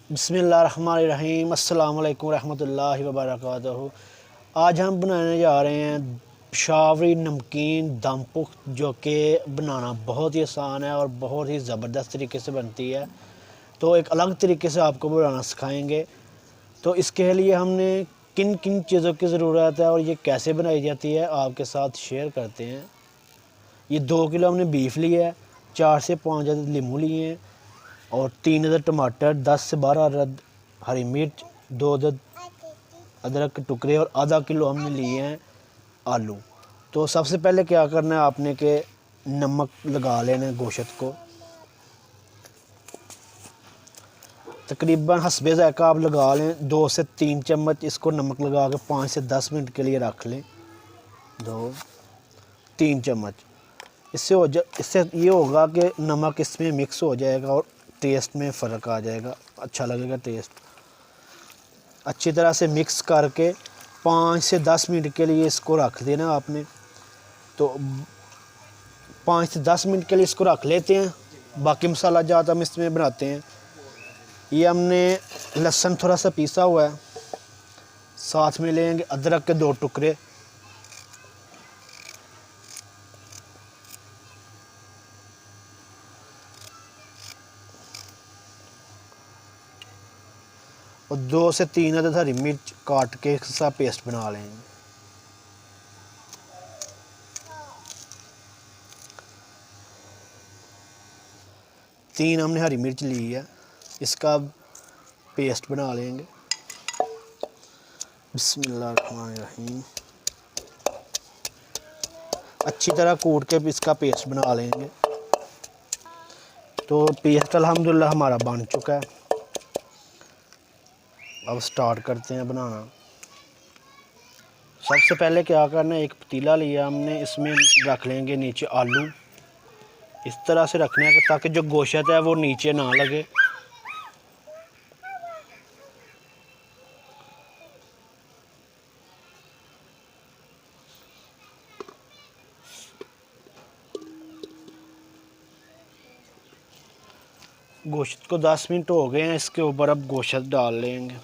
बिस्मिल्लाहिर्रहमानिर्रहीम अस्सलाम वालेकुम रहमतुल्लाहि व बरकातहू। आज हम बनाने जा रहे हैं पेशावरी नमकीन दम पुख्त, जो कि बनाना बहुत ही आसान है और बहुत ही ज़बरदस्त तरीके से बनती है। तो एक अलग तरीके से आपको बनाना सिखाएंगे। तो इसके लिए हमने किन किन चीज़ों की ज़रूरत है और ये कैसे बनाई जाती है आपके साथ शेयर करते हैं। ये 2 किलो हमने बीफ लिया है, 4 से 5 अदद लीमू लिए हैं और 3 अदद टमाटर, 10 से 12 अदद हरी मिर्च, 2 अदद अदरक के टुकड़े और आधा किलो हमने लिए हैं आलू। तो सबसे पहले क्या करना है आपने कि नमक लगा लेना है गोश्त को, तकरीबन हस्बे ज़ायक़ा आप लगा लें। 2 से 3 चम्मच इसको नमक लगा के 5 से 10 मिनट के लिए रख लें। 2-3 चम्मच इससे ये होगा कि नमक इसमें मिक्स हो जाएगा और टेस्ट में फ़र्क आ जाएगा, अच्छा लगेगा टेस्ट। अच्छी तरह से मिक्स करके 5 से 10 मिनट के लिए इसको रख देना आपने। तो 5 से 10 मिनट के लिए इसको रख लेते हैं। बाकी मसाला जात हम इसमें बनाते हैं। ये हमने लहसुन थोड़ा सा पीसा हुआ है, साथ में लेंगे अदरक के 2 टुकड़े, और 2 से 3 अदद हरी मिर्च काट के इसका पेस्ट बना लेंगे। तीन हमने हरी मिर्च ली है, इसका पेस्ट बना लेंगे। बिस्मिल्लाहिर्रहमानिर्रहीम। अच्छी तरह कूट के इसका पेस्ट बना लेंगे। तो पेस्ट अल्हम्दुलिल्लाह हमारा बन चुका है। अब स्टार्ट करते हैं बनाना। सबसे पहले क्या करना है, एक पतीला लिया हमने, इसमें रख लेंगे नीचे आलू। इस तरह से रखना है ताकि जो गोश्त है वो नीचे ना लगे। गोश्त को 10 मिनट हो गए हैं, इसके ऊपर अब गोश्त डाल लेंगे।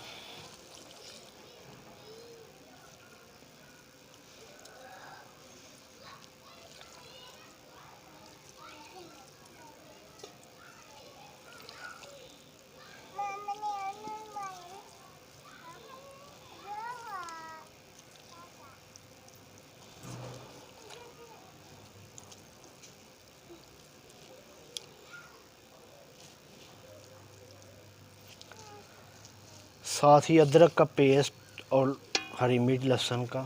साथ ही अदरक का पेस्ट और हरी मिर्च लहसुन का।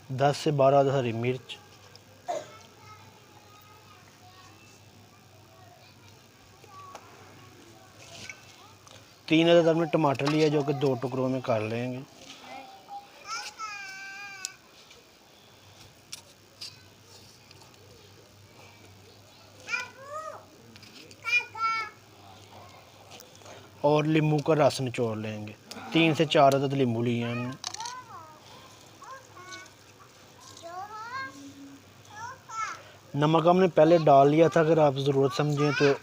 दस से 12 हरी मिर्च, तीन अदद हमने टमाटर लिया जो कि 2 टुकड़ों में कर लेंगे। और नींबू का रस निचोड़ लेंगे। 3 से 4 अदद नींबू लिए हमने। नमक हमने पहले डाल लिया था, अगर आप ज़रूरत समझें तो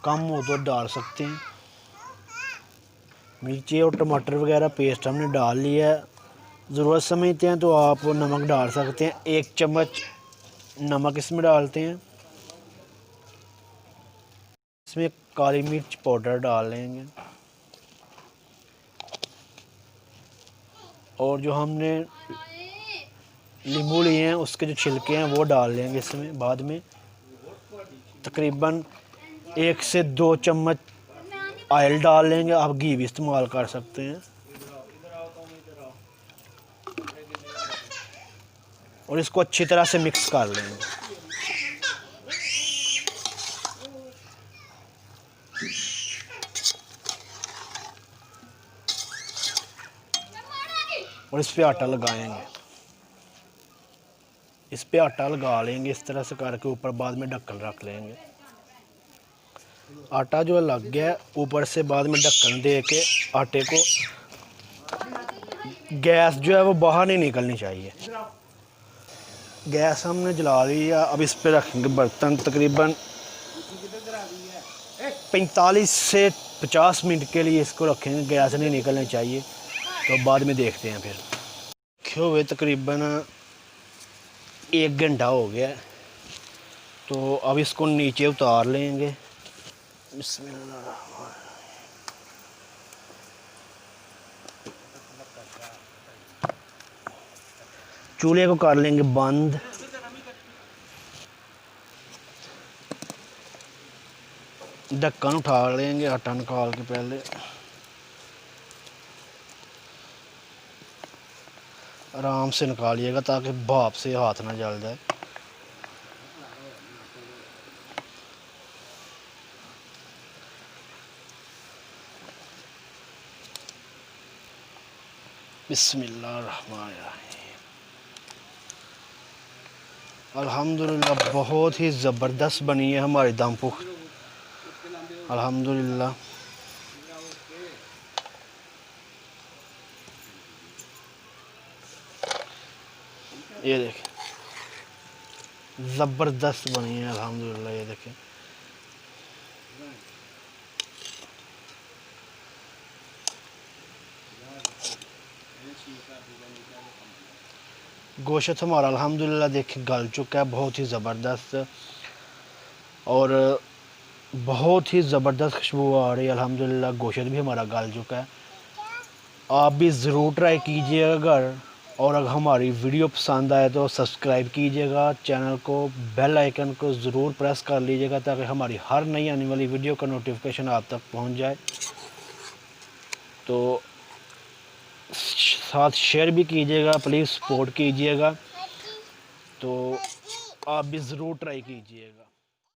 कम हो तो डाल सकते हैं। मिर्ची और टमाटर वगैरह पेस्ट हमने डाल लिया है। ज़रूरत समझते हैं तो आप नमक डाल सकते हैं। 1 चम्मच नमक इसमें डालते हैं। इसमें काली मिर्च पाउडर डाल लेंगे और जो हमने नींबू लिए हैं उसके जो छिलके हैं वो डाल लेंगे इसमें बाद में। तकरीबन 1 से 2 चम्मच ऑयल डाल लेंगे, आप घी भी इस्तेमाल कर सकते हैं। और इसको अच्छी तरह से मिक्स कर लेंगे। और इस पे आटा लगाएंगे, इस पे आटा लगा लेंगे इस तरह से करके। ऊपर बाद में ढक्कन रख लेंगे। आटा जो लग गया है, ऊपर से बाद में ढक्कन दे के आटे को, गैस जो है वो बाहर नहीं निकलनी चाहिए। गैस हमने जला ली है। अब इस पे रखेंगे बर्तन। तकरीबन 45 से 50 मिनट के लिए इसको रखेंगे, गैस नहीं निकलनी चाहिए। तो बाद में देखते हैं फिर। रखे हुए तकरीबन 1 घंटा हो गया, तो अब इसको नीचे उतार लेंगे। बिस्मिल्लाह। चूल्हे को कर लेंगे बंद। ढक्कन उठा लेंगे, आटा निकाल के पहले। आराम से निकालिएगा ताकि भाप से हाथ ना जल जाए। बिस्मिल्लाहिर्रहमानिर्रहीम। अल्हम्दुलिल्लाह बहुत ही ज़बरदस्त बनी है हमारी दम पुख्त। अल्हम्दुलिल्लाह। ये देखें, ज़बरदस्त बनी है अल्हम्दुलिल्लाह। ये देखें, गोश्त हमारा अल्हम्दुलिल्लाह देखें गल चुका है, बहुत ही ज़बरदस्त और बहुत ही ज़बरदस्त खुशबू आ रही है अल्हम्दुलिल्लाह। गोश्त भी हमारा गल चुका है। आप भी ज़रूर ट्राई कीजिएगा घर, और अगर हमारी वीडियो पसंद आए तो सब्सक्राइब कीजिएगा चैनल को, बेल आइकन को ज़रूर प्रेस कर लीजिएगा ताकि हमारी हर नई आने वाली वीडियो का नोटिफिकेशन आप तक पहुंच जाए। तो साथ शेयर भी कीजिएगा, प्लीज़ सपोर्ट कीजिएगा। तो आप भी ज़रूर ट्राई कीजिएगा।